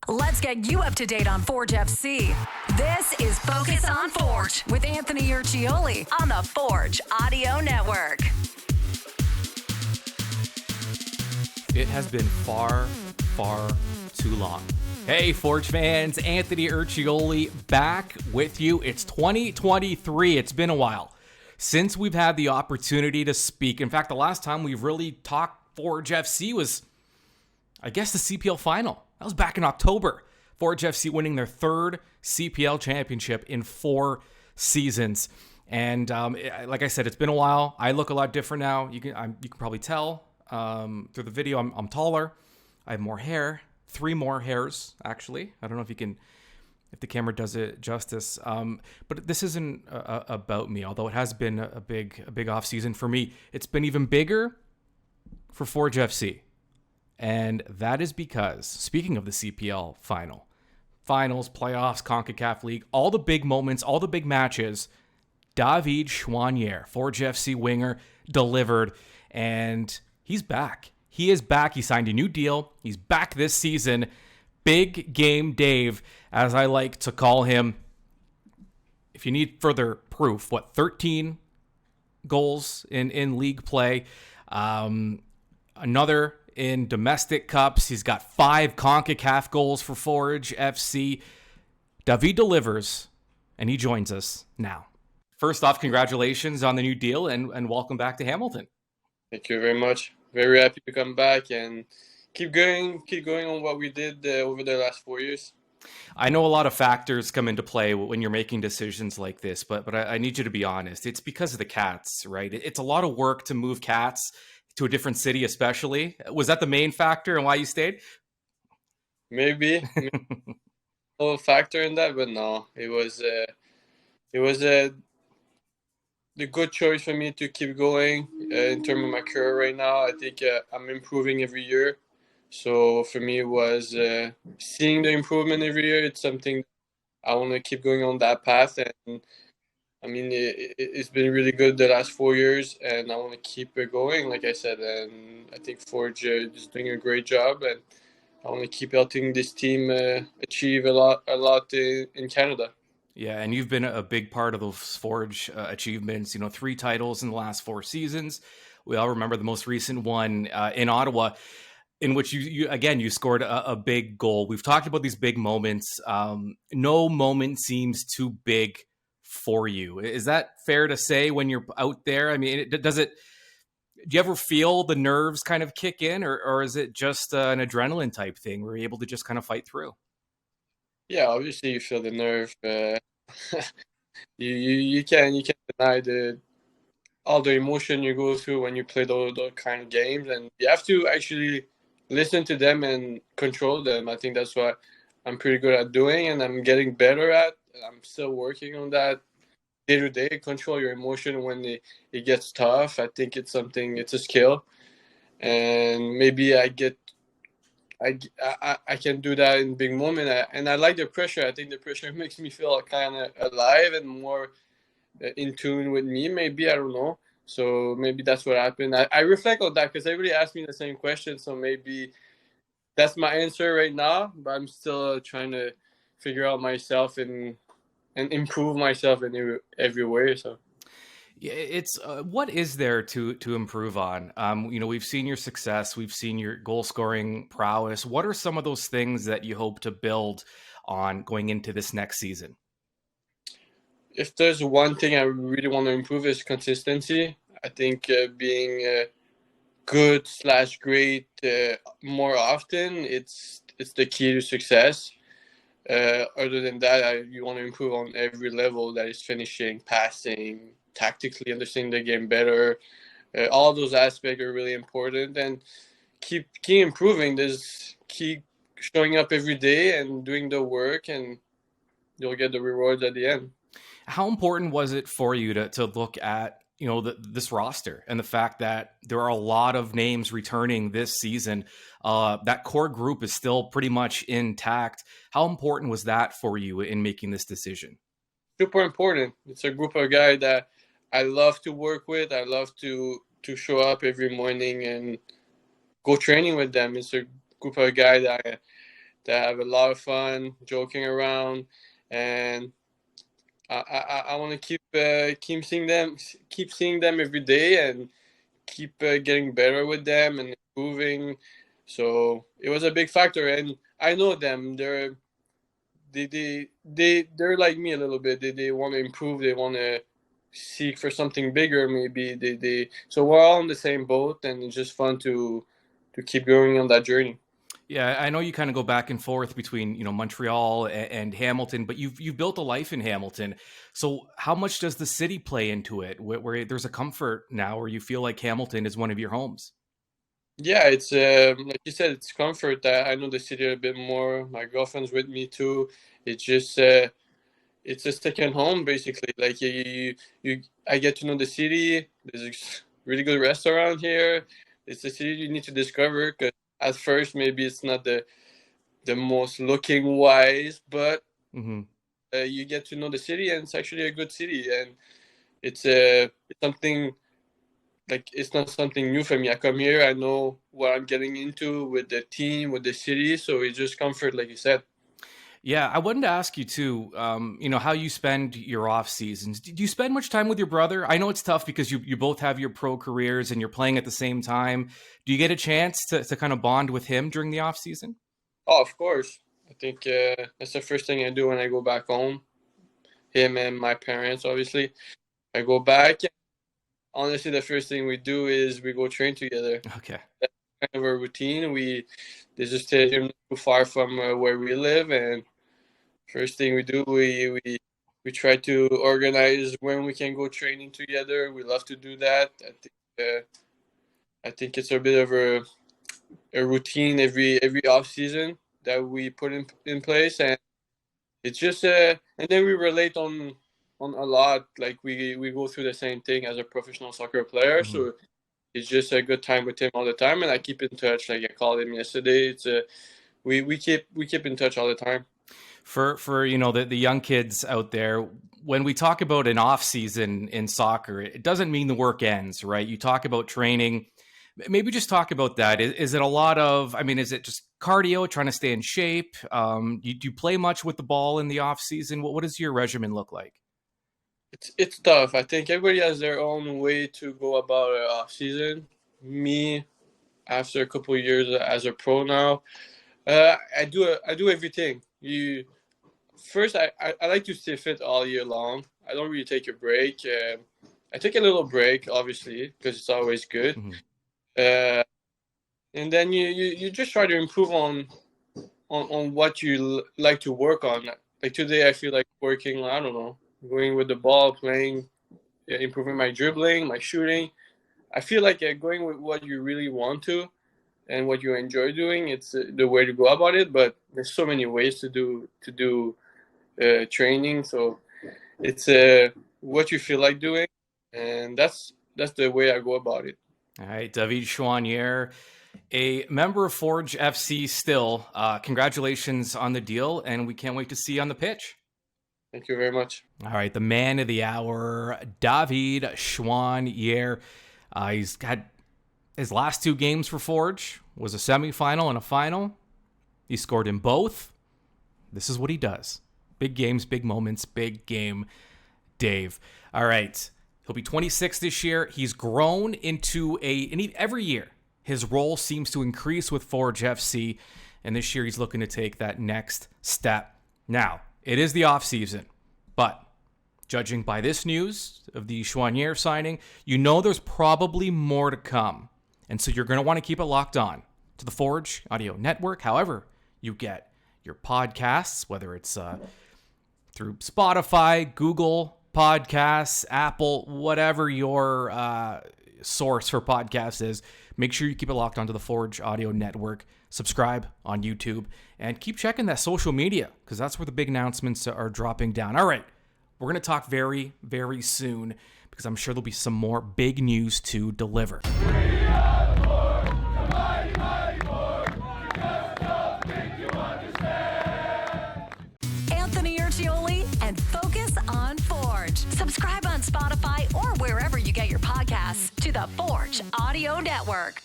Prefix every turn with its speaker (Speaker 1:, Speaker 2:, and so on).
Speaker 1: Let's get you up to date on Forge FC. This is Focus on Forge with Anthony Urcioli on the Forge Audio Network.
Speaker 2: It has been far, far too long. Hey, Forge fans, Anthony Urcioli back with you. It's 2023. It's been a while since we've had the opportunity to speak. In fact, the last time we really talked Forge FC was, I guess, the CPL final. That was back in October. Forge FC winning their third CPL championship in 4 seasons. And like I said, it's been a while. I look a lot different now. You can probably tell through the video. I'm taller. I have more hair. 3 more hairs, actually. I don't know if the camera does it justice. But this isn't about me, although it has been a big off season for me. It's been even bigger for Forge FC. And that is because, speaking of the CPL finals, playoffs, CONCACAF League, all the big moments, all the big matches, David Choinière, Forge FC winger, delivered, and he's back. He is back. He signed a new deal. He's back this season. Big game Dave, as I like to call him. If you need further proof, 13 goals in league play, another in domestic cups. He's got 5 CONCACAF goals for Forge FC. David delivers, and he joins us now. First off, congratulations on the new deal, and welcome back to Hamilton.
Speaker 3: Thank you very much. Very happy to come back and keep going on what we did over the last 4 years.
Speaker 2: I know a lot of factors come into play when you're making decisions like this, but I need you to be honest. It's because of the cats, right? It's a lot of work to move cats to a different city, especially. Was that the main factor and why you stayed?
Speaker 3: Maybe a factor in that, but no, it was the good choice for me to keep going in terms of my career right now. I think I'm improving every year. So for me, it was seeing the improvement every year. It's something I want to keep going on that path. And I mean, it's been really good the last 4 years, and I want to keep it going, like I said. And I think Forge is doing a great job, and I want to keep helping this team achieve a lot in Canada.
Speaker 2: Yeah, and you've been a big part of those Forge achievements. 3 titles in the last 4 seasons. We all remember the most recent one in Ottawa, in which you scored a big goal. We've talked about these big moments. No moment seems too big for you. Is that fair to say when you're out there? I mean, do you ever feel the nerves kind of kick in, or is it just an adrenaline type thing where you're able to just kind of fight through?
Speaker 3: Yeah, obviously you feel the nerve. You can't deny all the emotion you go through when you play those kind of games, and you have to actually listen to them and control them. I think that's what I'm pretty good at doing, and I'm getting better at. I'm still working on that day to day. Control your emotion when it gets tough. I think it's a skill, and maybe I can do that in big moment. And I like the pressure. I think the pressure makes me feel kind of alive and more in tune with me. Maybe, I don't know. So maybe that's what happened. I reflect on that because everybody asked me the same question. So maybe that's my answer right now. But I'm still trying to figure out myself and improve myself in every way. So.
Speaker 2: Yeah, it's what is there to improve on? We've seen your success, we've seen your goal scoring prowess. What are some of those things that you hope to build on going into this next season?
Speaker 3: If there's one thing I really want to improve is consistency. I think being good/great more often, it's the key to success. Other than that, you want to improve on every level. That is finishing, passing, tactically understanding the game better. All those aspects are really important, and keep improving. Keep showing up every day and doing the work, and you'll get the rewards at the end.
Speaker 2: How important was it for you to look at this roster and the fact that there are a lot of names returning this season? That core group is still pretty much intact. How important was that for you in making this decision?
Speaker 3: Super important. It's a group of guys that I love to work with. I love to show up every morning and go training with them. It's a group of guys They have a lot of fun joking around, and I want to keep seeing them every day, and keep getting better with them and improving. So it was a big factor, and I know them. They're like me a little bit. They want to improve. They want to seek for something bigger. Maybe so we're all in the same boat, and it's just fun to keep going on that journey.
Speaker 2: Yeah, I know you kind of go back and forth between, Montreal and Hamilton, but you've built a life in Hamilton. So how much does the city play into it, where there's a comfort now where you feel like Hamilton is one of your homes?
Speaker 3: Yeah, it's like you said, it's comfort. I know the city a bit more. My girlfriend's with me too. It's just it's a second home basically. Like I get to know the city. There's a really good restaurant here. It's a city you need to discover, because at first maybe it's not the most looking wise, but
Speaker 2: Mm-hmm.
Speaker 3: you get to know the city, and it's actually a good city, and it's something like it's not something new for me. I come here, I know what I'm getting into with the team, with the city, so it's just comfort, like you said.
Speaker 2: Yeah, I wanted to ask you too, how you spend your off seasons. Do you spend much time with your brother? I know it's tough because you both have your pro careers and you're playing at the same time. Do you get a chance to kind of bond with him during the off season?
Speaker 3: Oh, of course. I think that's the first thing I do when I go back home. Him and my parents, obviously. I go back. Honestly, the first thing we do is we go train together.
Speaker 2: Okay.
Speaker 3: That's kind of a routine. There's a stadium not too far from where we live, and first thing we do, we try to organize when we can go training together. We love to do that. I think it's a bit of a routine every off season that we put in place, and it's just and then we relate on a lot. Like we go through the same thing as a professional soccer player,
Speaker 2: Mm-hmm.
Speaker 3: so it's just a good time with him all the time, and I keep in touch. Like I called him yesterday. It's we keep in touch all the time.
Speaker 2: For the young kids out there, when we talk about an off season in soccer, it doesn't mean the work ends, right? You talk about training. Maybe just talk about that. Is it a lot of, is it just cardio, trying to stay in shape? Do you play much with the ball in the off season? What does your regimen look like?
Speaker 3: It's tough. I think everybody has their own way to go about an off season. Me, after a couple of years as a pro now, I do everything. First, I like to stay fit all year long. I don't really take a break. I take a little break, obviously, because it's always good.
Speaker 2: Mm-hmm.
Speaker 3: And then you just try to improve on what you like to work on. Like today, I feel like working, I don't know, going with the ball, playing, improving my dribbling, my shooting. I feel like going with what you really want to and what you enjoy doing. It's the way to go about it. But there's so many ways to do training. So it's what you feel like doing, and that's the way I go about it.
Speaker 2: All right, David Choinière, a member of Forge FC still. Congratulations on the deal, and we can't wait to see you on the pitch.
Speaker 3: Thank you very much.
Speaker 2: All right, the man of the hour, David Choinière. He's had his last two games for Forge, was a semifinal and a final. He scored in both. This is what he does. Big games, big moments, big game, Dave. All right. He'll be 26 this year. He's grown into every year, his role seems to increase with Forge FC, and this year he's looking to take that next step. Now, it is the offseason, but judging by this news of the Choinière signing, there's probably more to come. And so you're going to want to keep it locked on to the Forge Audio Network. However, you get your podcasts, whether it's through Spotify, Google Podcasts, Apple, whatever your source for podcasts is. Make sure you keep it locked onto the Forge Audio Network. Subscribe on YouTube and keep checking that social media because that's where the big announcements are dropping down. All right, we're going to talk very, very soon because I'm sure there'll be some more big news to deliver.
Speaker 1: And focus on Forge. Subscribe on Spotify or wherever you get your podcasts to the Forge Audio Network.